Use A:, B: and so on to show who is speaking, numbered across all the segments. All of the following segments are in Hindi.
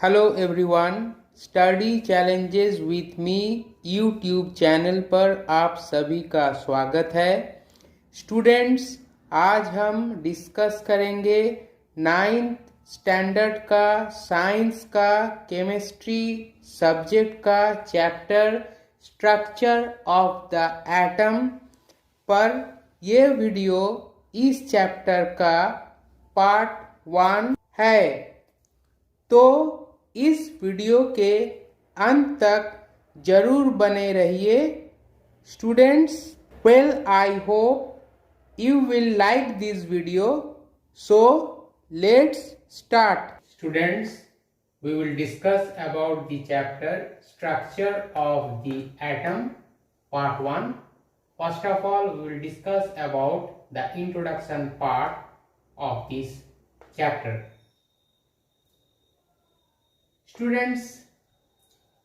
A: Hello everyone, study challenges with me YouTube channel पर आप सभी का स्वागत है। स्टूडेंट्स, आज हम डिस्कस करेंगे 9th स्टैंडर्ड का साइंस का केमिस्ट्री सब्जेक्ट का chapter structure of the atom पर। यह वीडियो इस चैप्टर का पार्ट 1 है, तो इस वीडियो के अंत तक जरूर बने रहिए। Students, I hope you will like this video, so let's start. Students, we will discuss about the chapter structure of the atom part 1. First of all, we will discuss about the introduction part of this chapter. Students,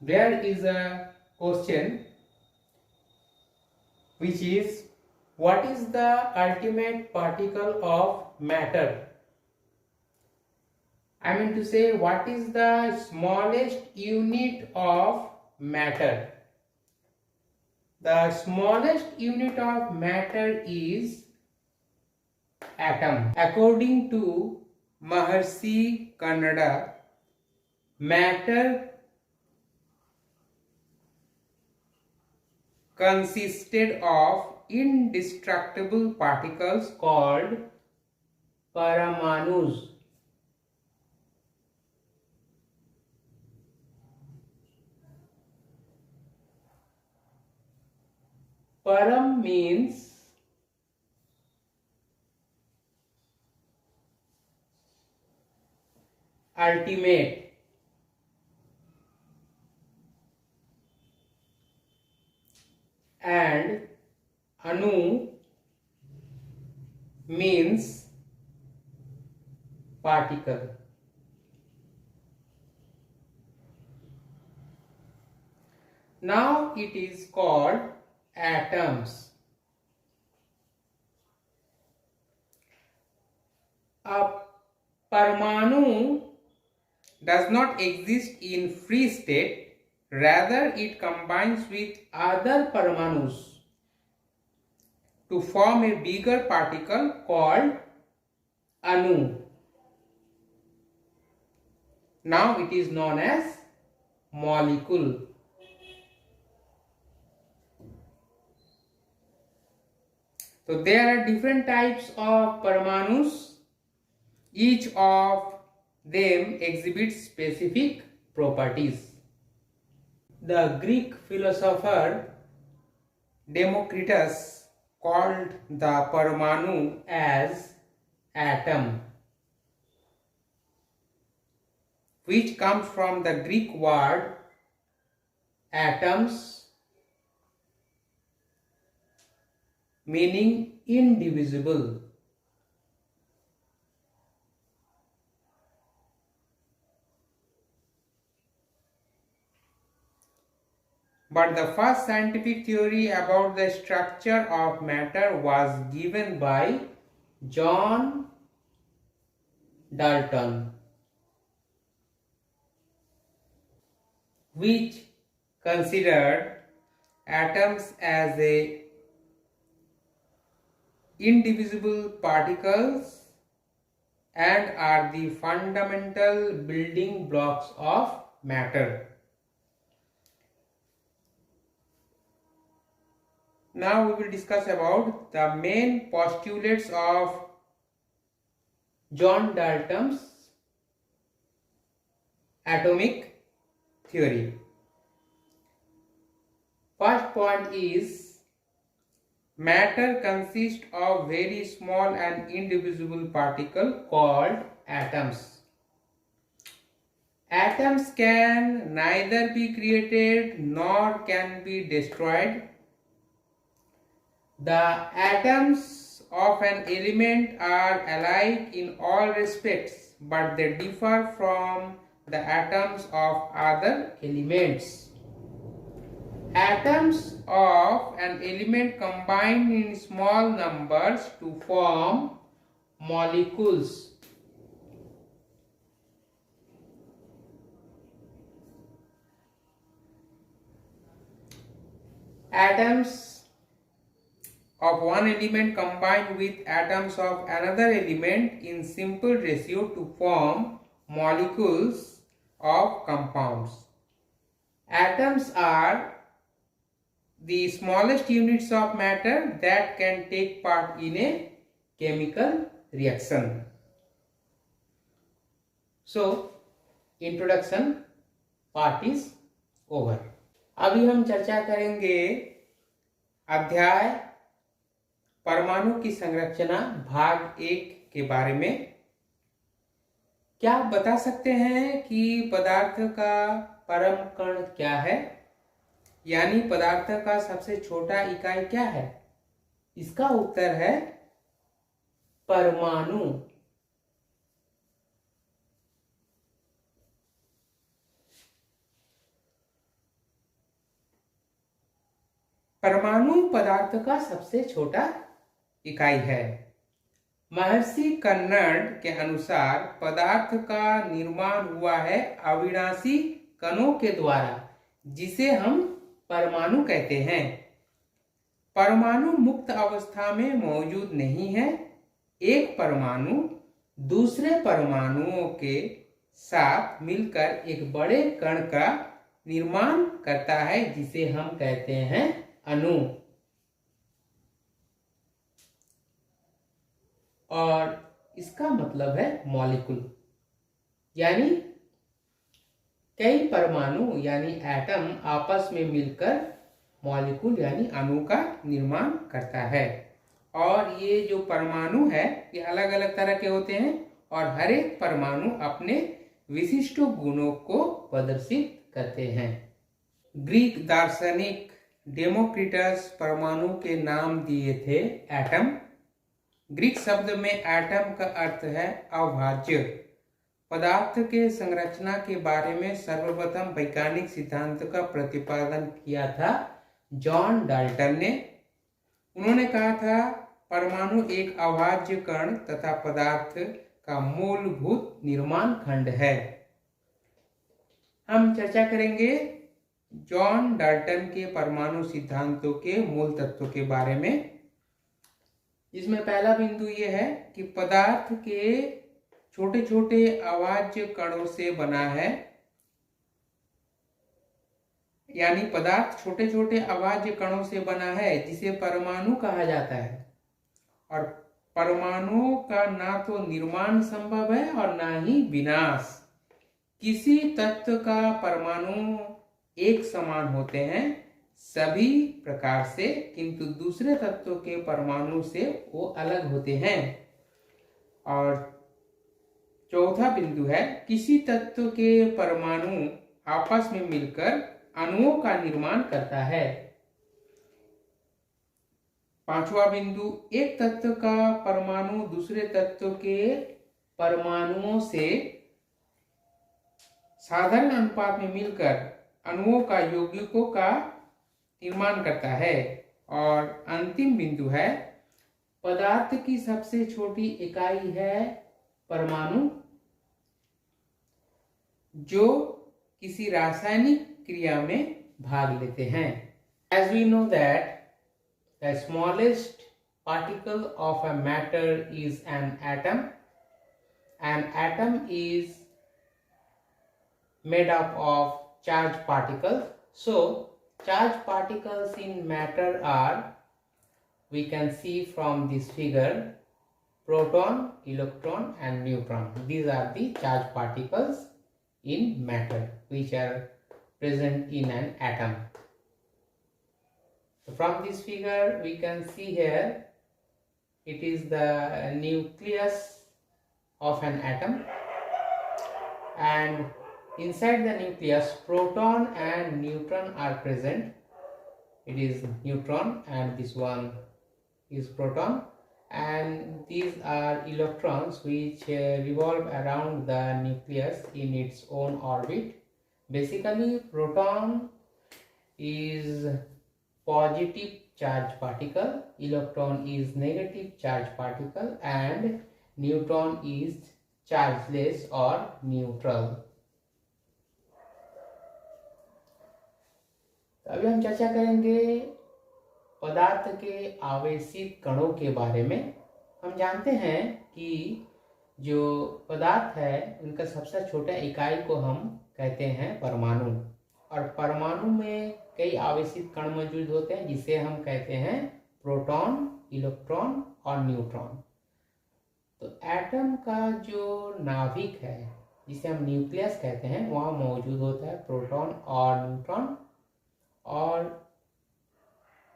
A: there is a question which is, what is the ultimate particle of matter? I mean to say, what is the smallest unit of matter? The smallest unit of matter is atom. According to Maharshi Kannada, matter consisted of indestructible particles called paramanus. Param means ultimate, and Anu means particle. Now it is called atoms. A Parmanu does not exist in free state. Rather, it combines with other Parmanus to form a bigger particle called Anu. Now it is known as molecule. So there are different types of Parmanus. Each of them exhibits specific properties. The Greek philosopher Democritus called the Parmanu as atom, which comes from the Greek word atoms, meaning indivisible. But the first scientific theory about the structure of matter was given by John Dalton, which considered atoms as a indivisible particles and are the fundamental building blocks of matter. Now we will discuss about the main postulates of John Dalton's atomic theory. First point is, matter consists of very small and indivisible particles called atoms. Atoms can neither be created nor can be destroyed. The atoms of an element are alike in all respects, but they differ from the atoms of other elements. Atoms of an element combine in small numbers to form molecules. atoms of one element combine with atoms of another element in simple ratio to form molecules of compounds. Atoms are the smallest units of matter that can take part in a chemical reaction. So, introduction part is over. अभी हम चर्चा करेंगे अध्याय परमाणु की संरचना भाग 1 के बारे में। क्या आप बता सकते हैं कि पदार्थ का परम कण क्या है, यानी पदार्थ का सबसे छोटा इकाई क्या है? इसका उत्तर है परमाणु। परमाणु पदार्थ का सबसे छोटा इकाई है। महर्षि कन्नड़ के अनुसार पदार्थ का निर्माण हुआ है अविनाशी कणों के द्वारा, जिसे हम परमाणु कहते हैं। परमाणु मुक्त अवस्था में मौजूद नहीं है। एक परमाणु दूसरे परमाणुओं के साथ मिलकर एक बड़े कण का निर्माण करता है, जिसे हम कहते हैं अणु। और इसका मतलब है मॉलिक्यूल, यानी कई परमाणु यानी एटम आपस में मिलकर मॉलिक्यूल यानी अणु का निर्माण करता है। और ये जो परमाणु है ये अलग अलग तरह के होते हैं और हर एक परमाणु अपने विशिष्ट गुणों को प्रदर्शित करते हैं। ग्रीक दार्शनिक डेमोक्रिटस परमाणु के नाम दिए थे एटम। ग्रीक शब्द में एटम का अर्थ है अभाज्य। पदार्थ के संरचना के बारे में सर्वप्रथम वैज्ञानिक सिद्धांत का प्रतिपादन किया था जॉन डाल्टन ने। उन्होंने कहा था परमाणु एक अभाज्य कण तथा पदार्थ का मूलभूत निर्माण खंड है। हम चर्चा करेंगे जॉन डाल्टन के परमाणु सिद्धांतों के मूल तत्वों के बारे में। इसमें पहला बिंदु यह है कि पदार्थ के छोटे छोटे अभाज्य कणों से बना है, यानी पदार्थ छोटे छोटे अभाज्य कणों से बना है जिसे परमाणु कहा जाता है। और परमाणुओं का ना तो निर्माण संभव है और ना ही विनाश। किसी तत्व का परमाणु एक समान होते हैं सभी प्रकार से, किंतु दूसरे तत्वों के परमाणु से वो अलग होते हैं। और चौथा बिंदु है किसी तत्व के परमाणु आपस में मिलकर अणुओं का निर्माण करता है। पांचवा बिंदु एक तत्व का परमाणु दूसरे तत्व के परमाणुओं से साधारण अनुपात में मिलकर अणुओं का यौगिकों का निर्माण करता है। और अंतिम बिंदु है पदार्थ की सबसे छोटी इकाई है परमाणु, जो किसी रासायनिक क्रिया में भाग लेते हैं। As we know that the smallest particle of a matter is an atom. An atom is made up of charged particles. So charged particles in matter are, we can see from this figure, proton, electron and neutron. These are the charged particles in matter which are present in an atom. So from this figure we can see here it is the nucleus of an atom, and inside the nucleus proton and neutron are present. It is neutron and this one is proton, and these are electrons which revolve around the nucleus in its own orbit. Basically proton is positive charge particle, electron is negative charge particle, and neutron is chargeless or neutral. अभी हम चर्चा करेंगे पदार्थ के आवेशित कणों के बारे में। हम जानते हैं कि जो पदार्थ है उनका सबसे छोटा इकाई को हम कहते हैं परमाणु, और परमाणु में कई आवेशित कण मौजूद होते हैं जिसे हम कहते हैं प्रोटॉन, इलेक्ट्रॉन और न्यूट्रॉन। तो एटम का जो नाभिक है जिसे हम न्यूक्लियस कहते हैं वहाँ मौजूद होता है प्रोटॉन और न्यूट्रॉन, और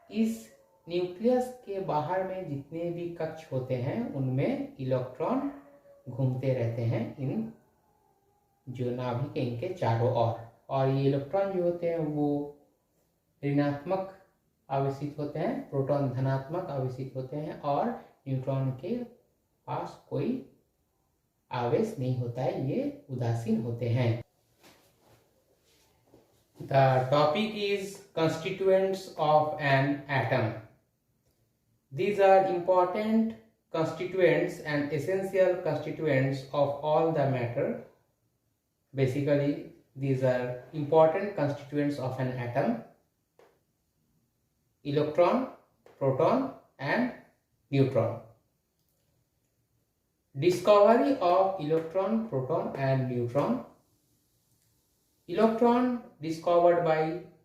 A: इस न्यूक्लियस के बाहर में जितने भी कक्ष होते हैं उनमें इलेक्ट्रॉन घूमते रहते हैं इन जो नाभिक है इनके चारों ओर, और ये इलेक्ट्रॉन जो होते हैं वो ऋणात्मक आवेशित होते हैं, प्रोटॉन धनात्मक आवेशित होते हैं, और न्यूट्रॉन के पास कोई आवेश नहीं होता है, ये उदासीन होते हैं। The topic is constituents of an atom. These are important constituents and essential constituents of all the matter. Basically, these are important constituents of an atom: electron, proton and neutron. Discovery of electron, proton and neutron. Electron discovered by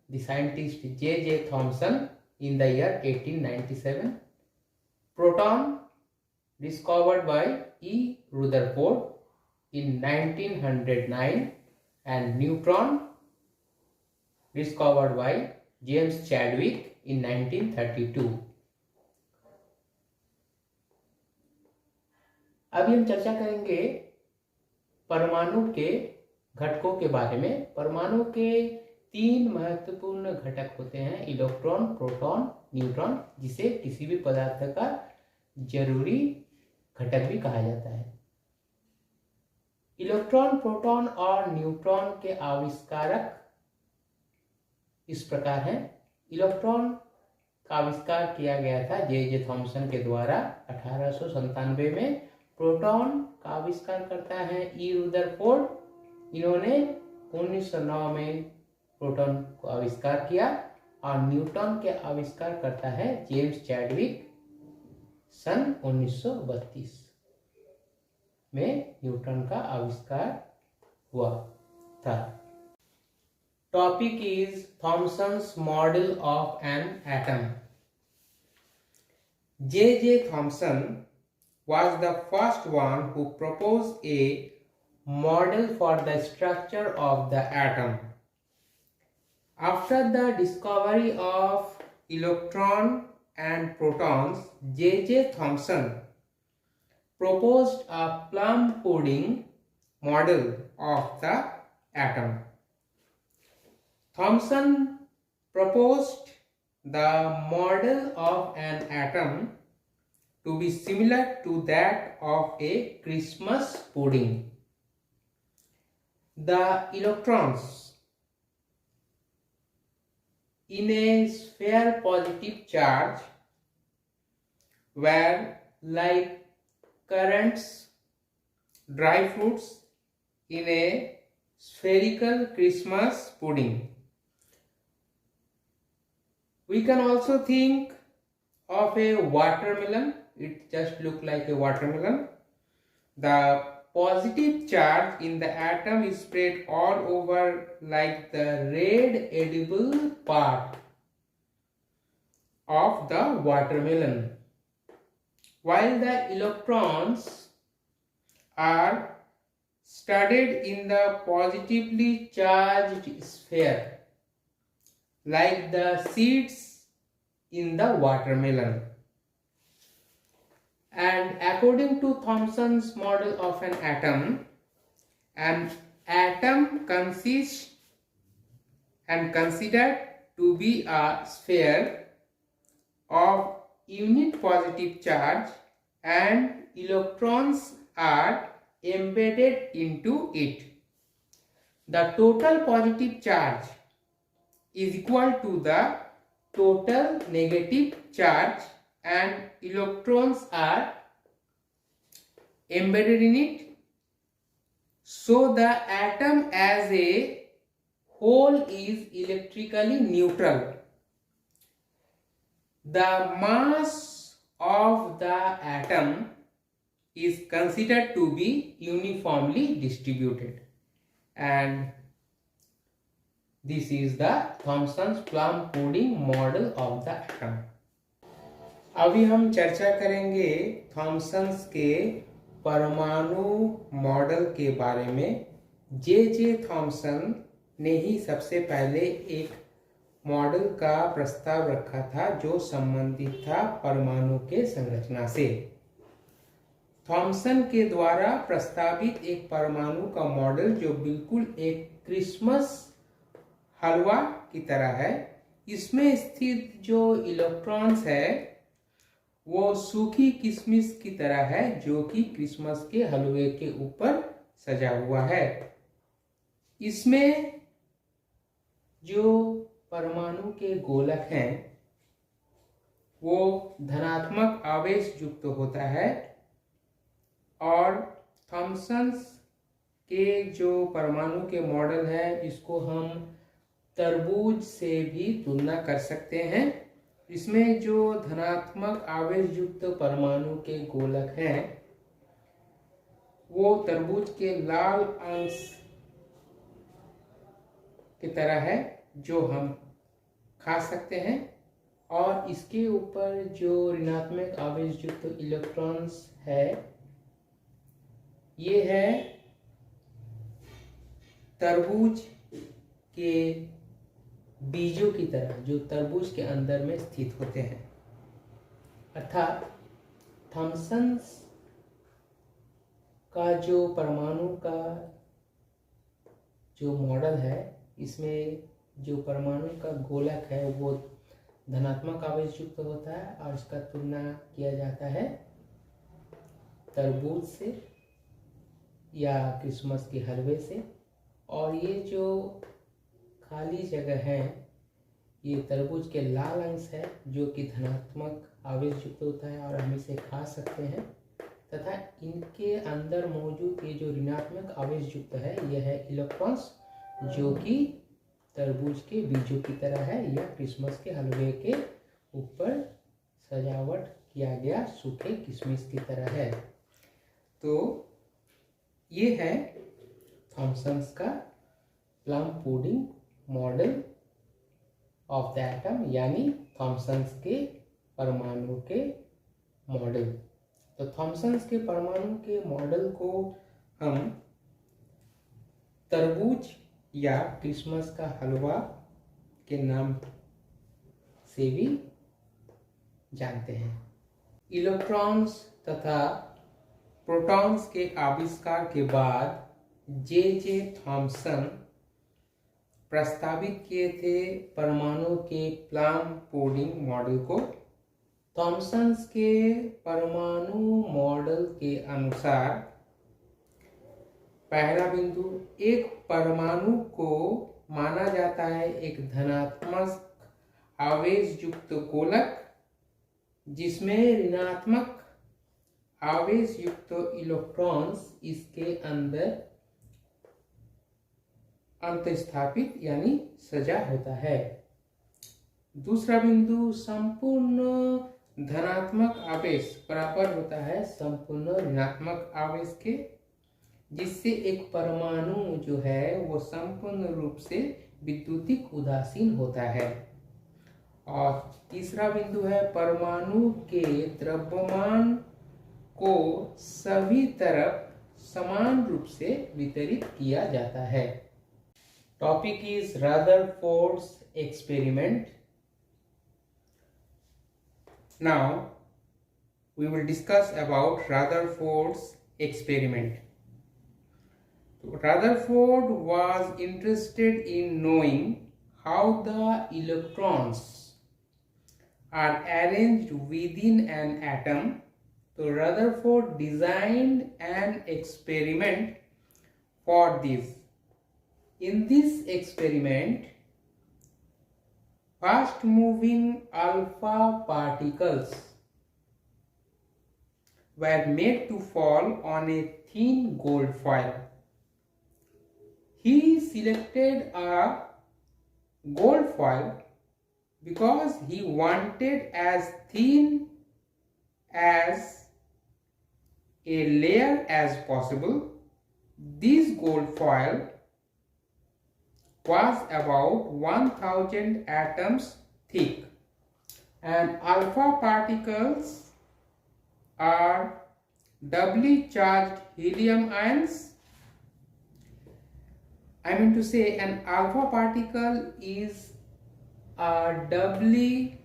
A: the scientist J.J. Thomson in the year 1897. Proton discovered by E. Rutherford in 1909, and neutron discovered by James Chadwick in 1932. अभी हम चर्चा करेंगे परमाणु के घटकों के बारे में। परमाणु के 3 महत्वपूर्ण घटक होते हैं: इलेक्ट्रॉन, प्रोटॉन, न्यूट्रॉन, जिसे किसी भी पदार्थ का जरूरी घटक भी कहा जाता है। इलेक्ट्रॉन, प्रोटॉन और न्यूट्रॉन के आविष्कारक इस प्रकार हैं। इलेक्ट्रॉन का आविष्कार किया गया था J.J. थॉमसन के द्वारा 1897 में। प्रोटॉन का आविष्कार करता है E. रुदरफोर्ड, इन्होंने 1909 में प्रोटॉन को आविष्कार किया, और न्यूट्रॉन के आविष्कार करता है जेम्स चैडविक सन 1932 में न्यूट्रॉन का आविष्कार हुआ था। Topic is Thomson's model of an atom. J.J. Thomson was the first one who proposed a model for the structure of the atom. After the discovery of electron and protons, J.J. Thomson proposed a plum pudding model of the atom. Thomson proposed the model of an atom to be similar to that of a Christmas pudding. The electrons in a sphere positive charge were like currants, dry fruits in a spherical Christmas pudding. We can also think of a watermelon. It just looks like a watermelon. The positive charge in the atom is spread all over like the red edible part of the watermelon, while the electrons are studded in the positively charged sphere like the seeds in the watermelon. And according to Thomson's model of an atom consists and considered to be a sphere of unit positive charge, and electrons are embedded into it. The total positive charge is equal to the total negative charge, and electrons are embedded in it. So the atom as a whole is electrically neutral. the mass of the atom is considered to be uniformly distributed, and this is the Thomson's plum pudding model of the atom. अभी हम चर्चा करेंगे थॉमसन्स के परमाणु मॉडल के बारे में। जे थॉमसन ने ही सबसे पहले एक मॉडल का प्रस्ताव रखा था जो संबंधित था परमाणु के संरचना से। थॉमसन के द्वारा प्रस्तावित एक परमाणु का मॉडल जो बिल्कुल एक क्रिसमस हलवा की तरह है, इसमें स्थित जो इलेक्ट्रॉन्स है वो सूखी किशमिश की तरह है जो कि क्रिसमस के हलवे के ऊपर सजा हुआ है। इसमें जो परमाणु के गोलक हैं वो धनात्मक आवेश युक्त होता है, और थॉमसन्स के जो परमाणु के मॉडल है इसको हम तरबूज से भी तुलना कर सकते हैं। इसमें जो धनात्मक आवेश युक्त परमाणु के गोलक हैं वो तरबूज के लाल अंश की तरह है जो हम खा सकते हैं, और इसके ऊपर जो ऋणात्मक आवेश युक्त इलेक्ट्रॉन्स है ये है तरबूज के बीजों की तरह जो तरबूज के अंदर में स्थित होते हैं। अर्थात थॉमसन्स का जो परमाणु का जो मॉडल है इसमें जो परमाणु का गोलक है वो धनात्मक आवेश युक्त होता है, और इसका तुलना किया जाता है तरबूज से या क्रिसमस के हलवे से। और ये जो खाली जगह है ये तरबूज के लाल अंश है जो कि धनात्मक आवेश युक्त होता है और हम इसे खा सकते हैं, तथा इनके अंदर मौजूद ये जो ऋणात्मक आवेश युक्त है यह है इलेक्ट्रॉन्स जो कि तरबूज के बीजों की तरह है या क्रिसमस के हलवे के ऊपर सजावट किया गया सूखे किशमिश की तरह है। तो ये है थॉमसन्स का plum pudding model of the atom, यानी थॉमसन्स के परमाणु के मॉडल। तो थॉमसन्स के परमाणु के मॉडल को हम तरबूज या क्रिसमस का हलवा के नाम से भी जानते हैं। इलेक्ट्रॉन्स तथा प्रोटॉन्स के आविष्कार के बाद जे थॉमसन प्रस्तावित किए थे परमाणु के प्लम पुडिंग मॉडल को। थॉमसन्स के परमाणु मॉडल के अनुसार पहला बिंदु, एक परमाणु को माना जाता है एक धनात्मक आवेश युक्त गोलक जिसमें ऋणात्मक आवेश युक्त इलेक्ट्रॉन्स इसके अंदर अंतस्थापित यानी सजा होता है। दूसरा बिंदु, संपूर्ण धनात्मक आवेश बराबर होता है संपूर्ण ऋणात्मक आवेश के, जिससे एक परमाणु जो है वो संपूर्ण रूप से विद्युतिक उदासीन होता है। और तीसरा बिंदु है परमाणु के द्रव्यमान को सभी तरफ समान रूप से वितरित किया जाता है। Topic is Rutherford's experiment. Now we will discuss about Rutherford's experiment. Rutherford was interested in knowing how the electrons are arranged within an atom. So Rutherford designed an experiment for this. In this experiment, fast moving alpha particles were made to fall on a thin gold foil. He selected a gold foil because he wanted as thin as a layer as possible. This gold foil was about 1000 atoms thick, and alpha particles are doubly charged helium ions. I mean to say, an alpha particle is a doubly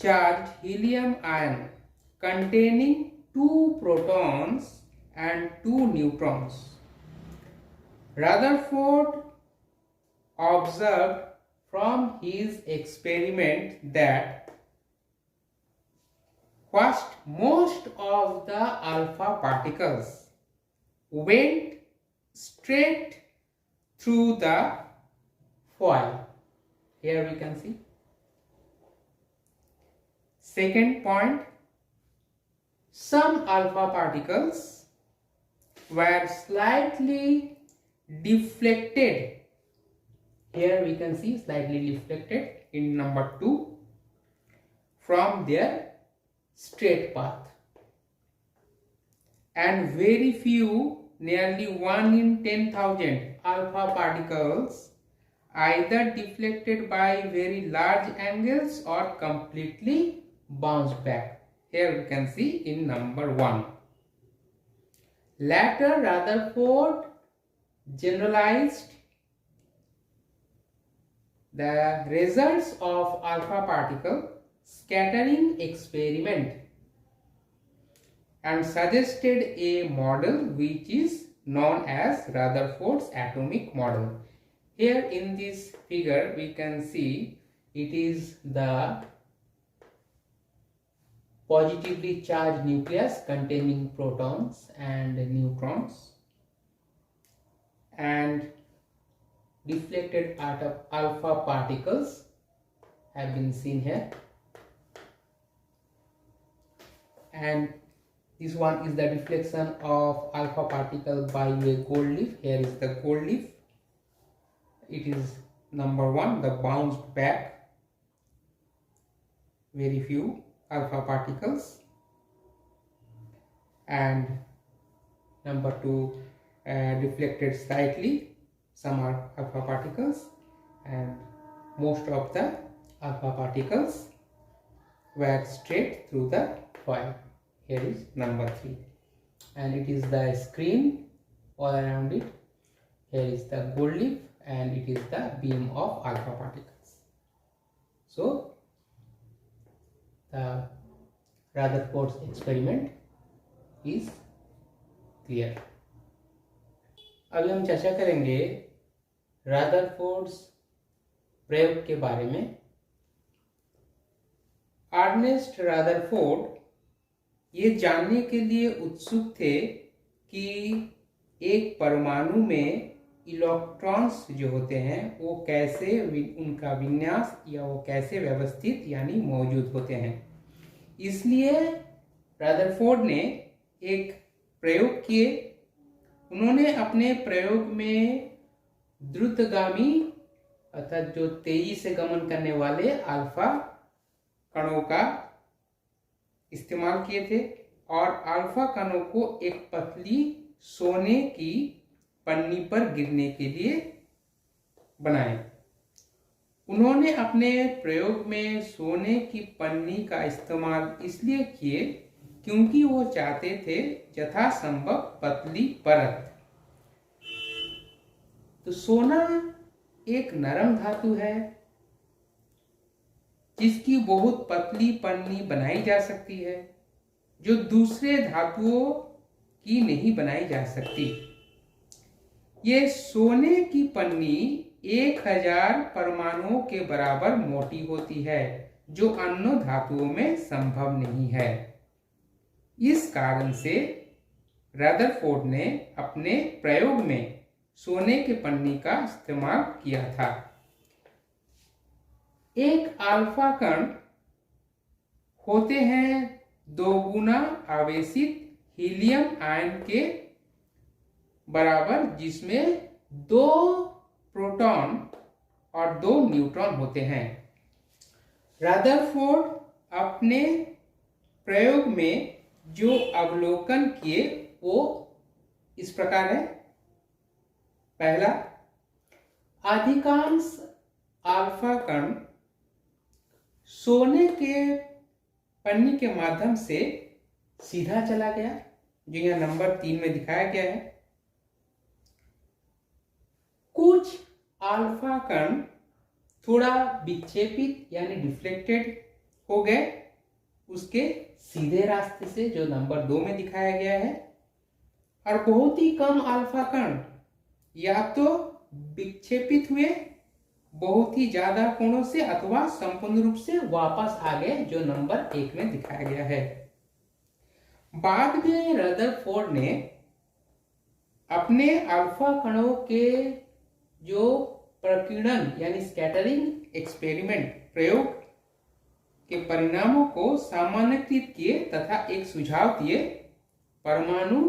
A: charged helium ion containing 2 protons and 2 neutrons. Rutherford observed from his experiment that first most of the alpha particles went straight through the foil. Here we can see. Second point, some alpha particles were slightly deflected. Here we can see slightly deflected in number 2 from their straight path, and very few, nearly 1 in 10,000 alpha particles either deflected by very large angles or completely bounced back. Here we can see in number 1. Later, Rutherford generalized the results of alpha particle scattering experiment and suggested a model which is known as Rutherford's atomic model. Here in this figure we can see it is the positively charged nucleus containing protons and neutrons, and deflected alpha particles have been seen here, and this one is the deflection of alpha particle by a gold leaf. Here is the gold leaf. It is number 1, the bounced back, very few alpha particles, and number 2, deflected slightly, some are alpha particles, and most of the alpha particles were straight through the foil. Here is number 3, and it is the screen all around it. Here is the gold leaf, and it is the beam of alpha particles. So the Rutherford's experiment is clear. अभी हम चर्चा करेंगे रदरफोर्ड्स प्रयोग के बारे में। अर्नेस्ट रदरफोर्ड ये जानने के लिए उत्सुक थे कि एक परमाणु में इलेक्ट्रॉन्स जो होते हैं वो कैसे, उनका विन्यास या वो कैसे व्यवस्थित यानी मौजूद होते हैं। इसलिए रदरफोर्ड ने एक प्रयोग किए। उन्होंने अपने प्रयोग में द्रुतगामी अर्थात जो तेजी से गमन करने वाले अल्फा कणों का इस्तेमाल किए थे और अल्फा कणों को एक पतली सोने की पन्नी पर गिरने के लिए बनाए। उन्होंने अपने प्रयोग में सोने की पन्नी का इस्तेमाल इसलिए किए क्योंकि वो चाहते थे यथासंभव पतली परत। तो सोना एक नरम धातु है जिसकी बहुत पतली पन्नी बनाई जा सकती है, जो दूसरे धातुओं की नहीं बनाई जा सकती। ये सोने की पन्नी 1000 परमाणुओं के बराबर मोटी होती है, जो अन्य धातुओं में संभव नहीं है। इस कारण से रदरफोर्ड ने अपने प्रयोग में सोने के पन्नी का इस्तेमाल किया था। एक अल्फा कण होते हैं 2 गुना आवेशित हीलियम आयन के बराबर, जिसमें 2 प्रोटॉन और 2 न्यूट्रॉन होते हैं। रदरफोर्ड अपने प्रयोग में जो अवलोकन किए वो इस प्रकार है। पहला, अधिकांश अल्फा कण सोने के पन्नी के माध्यम से सीधा चला गया, जो यह नंबर 3 में दिखाया गया है। कुछ अल्फा कण थोड़ा विक्षेपित यानी डिफ्लेक्टेड हो गए उसके सीधे रास्ते से, जो नंबर 2 में दिखाया गया है। और बहुत ही कम अल्फा कण या तो विक्षेपित हुए बहुत ही ज्यादा कोणों से अथवा संपूर्ण रूप से वापस आ गए, जो नंबर 1 में दिखाया गया है। बाद में रदरफोर्ड ने अपने अल्फा कणों के जो प्रकीर्णन यानी स्कैटरिंग एक्सपेरिमेंट प्रयोग के परिणामों को सामान्यीकृत किए तथा एक सुझाव दिए परमाणु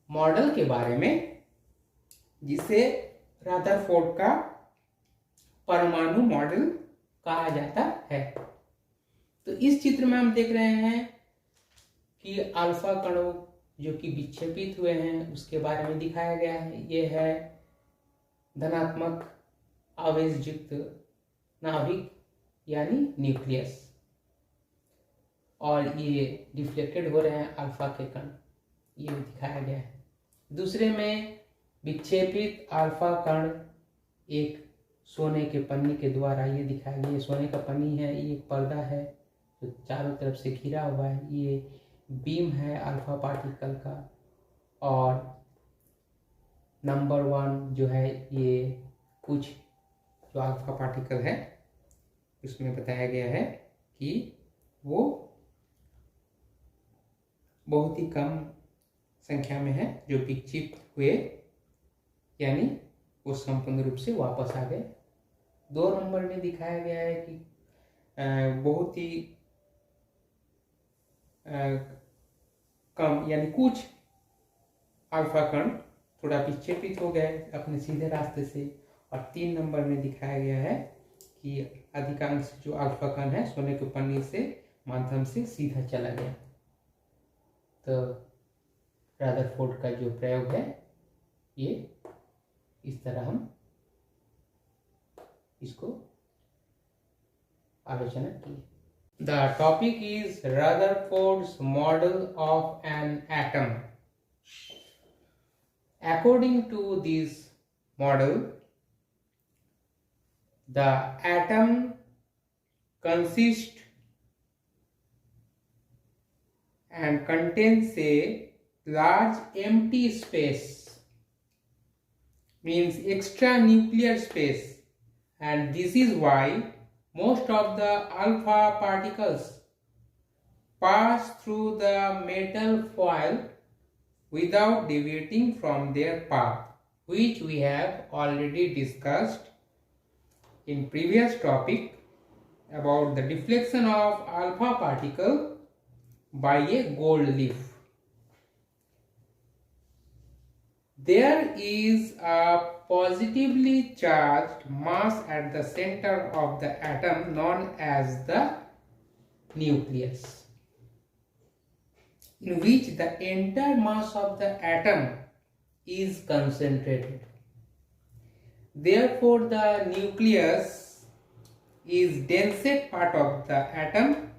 A: मॉडल के बारे में, जिसे रदरफोर्ड का परमाणु मॉडल कहा जाता है। तो इस चित्र में हम देख रहे हैं कि अल्फा कणों जो कि विक्षेपित हुए हैं उसके बारे में दिखाया गया है। ये है धनात्मक आवेश युक्त नाभिक यानी न्यूक्लियस, और ये डिफ्लेक्टेड हो रहे हैं अल्फा के कण, ये दिखाया गया है। दूसरे में विक्षेपित अल्फा कण एक सोने के पन्नी के द्वारा, ये दिखाया गया। ये सोने का पन्नी है, ये एक पर्दा है जो चारों तरफ से घिरा हुआ है, ये बीम है अल्फा पार्टिकल का। और नंबर 1 जो है ये कुछ जो अल्फा पार्टिकल है उसमें बताया गया है कि वो बहुत ही कम संख्या में है जो विक्षिप्त हुए, यानी वो संपूर्ण रूप से वापस आ गए। 2 नंबर में दिखाया गया है कि बहुत ही कम यानी कुछ अल्फा कण थोड़ा विक्षेपित हो गए अपने सीधे रास्ते से। और 3 नंबर में दिखाया गया है कि अधिकांश जो अल्फा कण है सोने के पन्नी से माध्यम से सीधा चला गया। तो रदरफोर्ड का जो प्रयोग है ये इस तरह हम इसको आलोचना की। The topic is Rutherford's model of an atom. According to this model, the atom consists and contains a large empty space, means extra nuclear space, and this is why most of the alpha particles pass through the metal foil without deviating from their path, which we have already discussed in previous topic about the deflection of alpha particle by a gold leaf. There is a positively charged mass at the center of the atom known as the nucleus, in which the entire mass of the atom is concentrated. Therefore, the nucleus is densest part of the atom.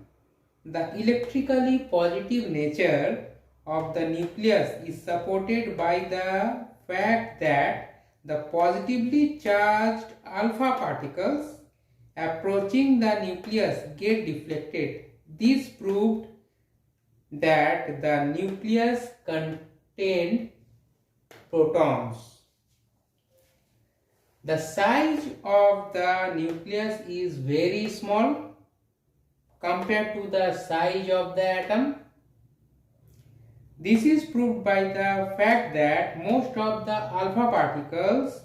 A: The electrically positive nature of the nucleus is supported by the fact that the positively charged alpha particles approaching the nucleus get deflected. This proved that the nucleus contained protons. The size of the nucleus is very small compared to the size of the atom. This is proved by the fact that most of the alpha particles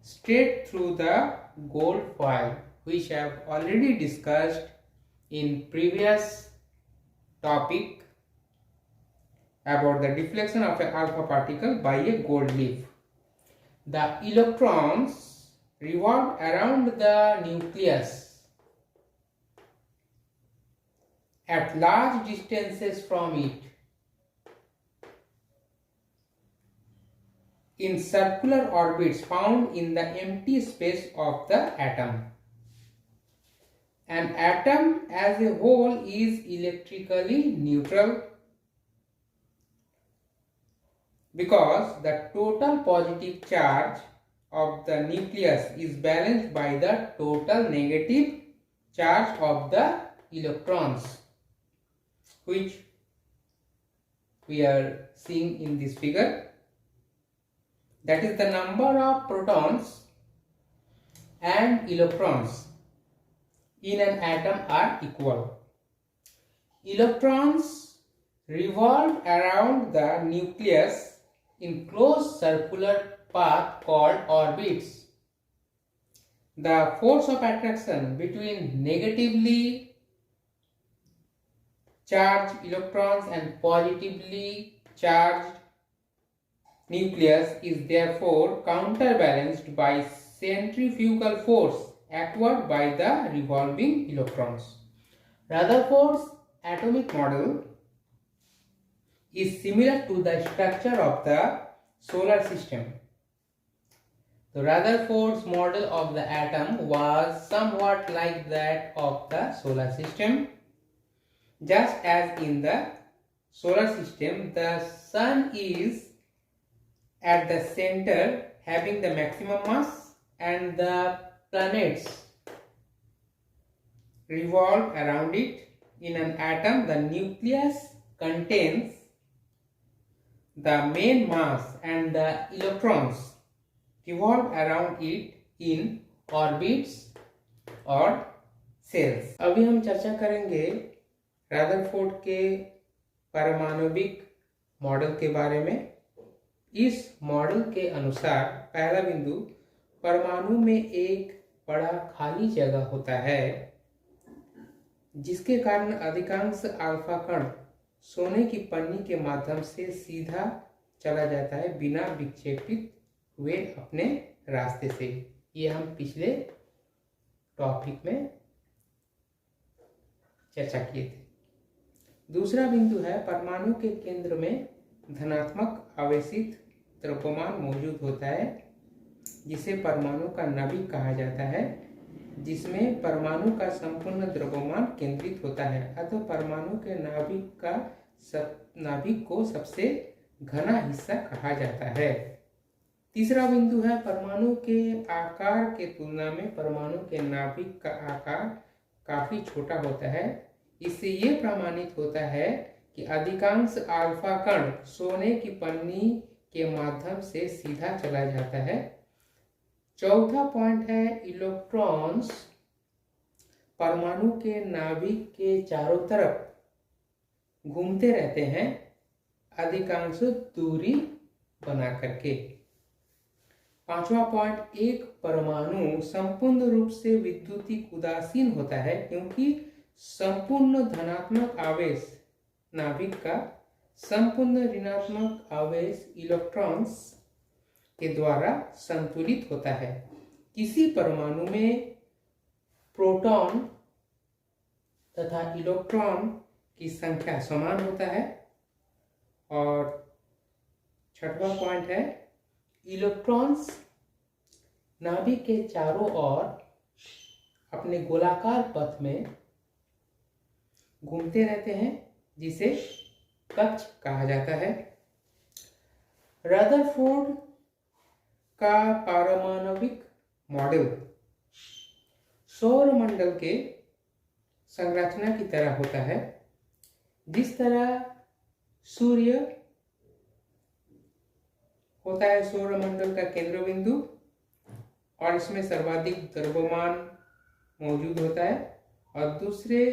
A: straight through the gold foil, which I have already discussed in previous topic about the deflection of an alpha particle by a gold leaf. The electrons revolve around the nucleus at large distances from it in circular orbits found in the empty space of the atom. An atom as a whole is electrically neutral because the total positive charge of the nucleus is balanced by the total negative charge of the electrons, which we are seeing in this figure. That is, the number of protons and electrons in an atom are equal. Electrons revolve around the nucleus in closed circular path called orbits. The force of attraction between negatively charged electrons and positively charged nucleus is therefore counterbalanced by centrifugal force acquired by the revolving electrons. Rutherford's atomic model is similar to the structure of the solar system. The Rutherford's model of the atom was somewhat like that of the solar system. Just as in the solar system, the sun is at the center having the maximum mass and the planets revolve around it. In an atom, the nucleus contains the main mass and the electrons revolve around it in orbits or cells. अभी हम चर्चा करेंगे रदरफोर्ड के पारमाणविक मॉडल के बारे में। इस मॉडल के अनुसार पहला बिंदु, परमाणु में एक बड़ा खाली जगह होता है जिसके कारण अधिकांश अल्फा कण सोने की पन्नी के माध्यम से सीधा चला जाता है बिना विक्षेपित हुए अपने रास्ते से। ये हम पिछले टॉपिक में चर्चा किए थे। दूसरा बिंदु है, परमाणु के केंद्र में धनात्मक आवेशित द्रव्यमान मौजूद होता है जिसे परमाणु का नाभिक कहा जाता है, जिसमें परमाणु का संपूर्ण द्रव्यमान केंद्रित होता है। अतः परमाणु के नाभिक को सबसे घना हिस्सा कहा जाता है। तीसरा बिंदु है, परमाणु के आकार के तुलना में परमाणु के नाभिक का आकार काफी छोटा होता है। इससे ये प्रमाणित होता है कि अधिकांश अल्फा कण सोने की पन्नी के माध्यम से सीधा चला जाता है। चौथा पॉइंट है, इलेक्ट्रॉन्स परमाणु के नाभिक के चारों तरफ घूमते रहते हैं अधिकांश दूरी बना करके। पांचवा पॉइंट, एक परमाणु संपूर्ण रूप से विद्युतीय उदासीन होता है क्योंकि संपूर्ण धनात्मक आवेश नाभिक का संपूर्ण ऋणात्मक आवेश इलेक्ट्रॉन्स के द्वारा संतुलित होता है। किसी परमाणु में प्रोटॉन तथा इलेक्ट्रॉन की संख्या समान होता है। और छठवां पॉइंट है, इलेक्ट्रॉन्स नाभिक के चारों ओर अपने गोलाकार पथ में घूमते रहते हैं जिसे कक्ष कहा जाता है। रदरफोर्ड का पारमाणविक मॉडल सौर मंडल के संरचना की तरह होता है। जिस तरह सूर्य होता है सौर मंडल का केंद्र बिंदु और इसमें सर्वाधिक द्रव्यमान मौजूद होता है, और दूसरे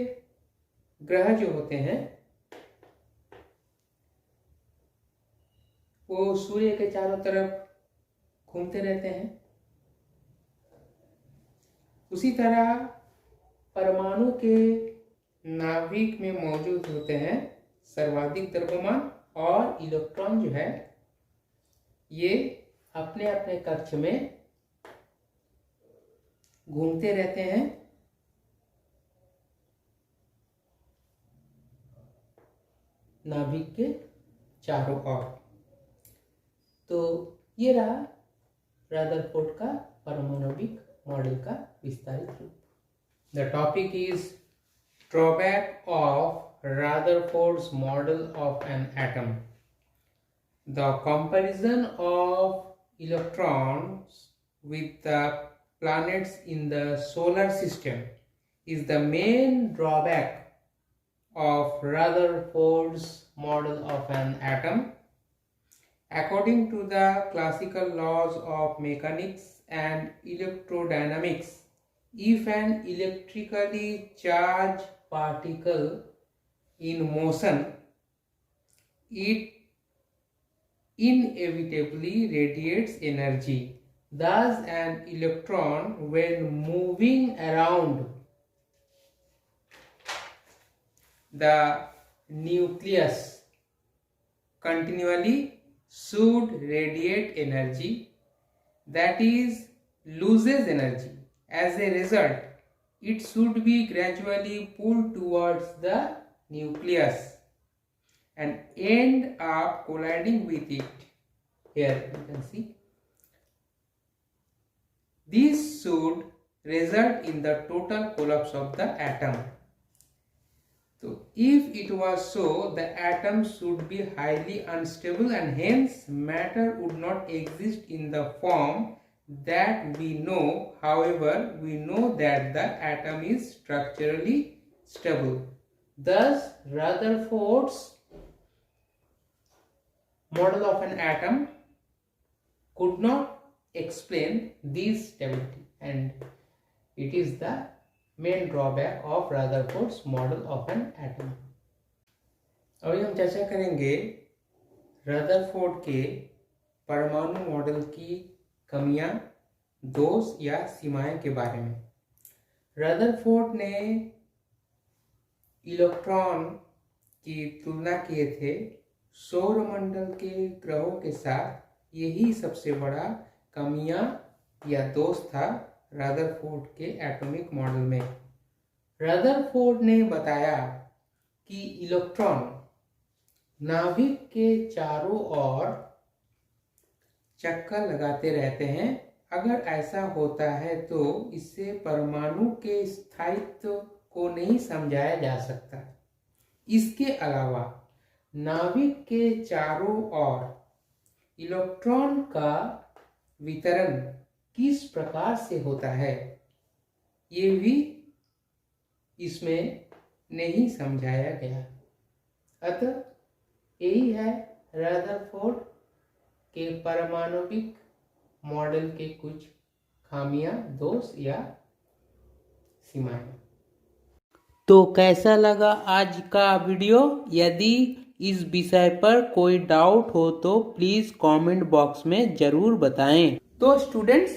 A: ग्रह जो होते हैं वो सूर्य के चारों तरफ घूमते रहते हैं। उसी तरह परमाणु के नाभिक में मौजूद होते हैं सर्वाधिक द्रव्यमान, और इलेक्ट्रॉन जो है ये अपने अपने कक्ष में घूमते रहते हैं। नाभिक के चारों ओर। तो ये रहा रदरफोर्ड का पारमाणविक मॉडल का विस्तारित रूप। The topic is drawback of Rutherford's model of an atom. The comparison of electrons with the planets in the solar system is the main drawback of Rutherford's model of an atom. According to the classical laws of mechanics and electrodynamics, if an electrically charged particle in motion, it inevitably radiates energy. Thus, an electron, when moving around the nucleus continually, should radiate energy, that is, loses energy. As a result, it should be gradually pulled towards the nucleus and end up colliding with it. Here you can see. This should result in the total collapse of the atom. So, if it was so, the atom should be highly unstable and hence matter would not exist in the form that we know. However, we know that the atom is structurally stable. Thus, Rutherford's model of an atom could not explain this stability, and it is the main drawback of Rutherford's model of an atom. अभी हम चर्चा करेंगे रदरफोर्ड के परमाणु मॉडल की कमियां, दोष या सीमाएं के बारे में। रदरफोर्ड ने इलेक्ट्रॉन की तुलना किए थे सौरमंडल के ग्रहों के साथ। यही सबसे बड़ा कमियां या दोष था रदरफोर्ड के एटॉमिक मॉडल में। रदरफोर्ड ने बताया कि इलेक्ट्रॉन नाभिक के चारों ओर चक्कर लगाते रहते हैं। अगर ऐसा होता है तो इससे परमाणु के स्थायित्व को नहीं समझाया जा सकता। इसके अलावा नाभिक के चारों ओर इलेक्ट्रॉन का वितरण किस प्रकार से होता है, ये भी इसमें नहीं समझाया गया। अतः यही है रदरफोर्ड के पारमाणविक मॉडल के कुछ खामियां, दोष या सीमाएं। तो कैसा लगा आज का वीडियो? यदि इस विषय पर कोई डाउट हो तो प्लीज कमेंट बॉक्स में जरूर बताएं। तो स्टूडेंट्स,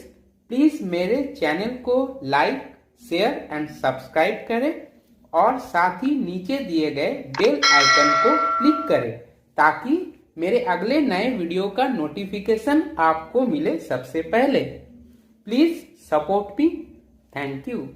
A: प्लीज मेरे चैनल को लाइक, शेयर एंड सब्सक्राइब करें और साथ ही नीचे दिए गए बेल आइकन को क्लिक करें ताकि मेरे अगले नए वीडियो का नोटिफिकेशन आपको मिले सबसे पहले। Please support me. Thank you.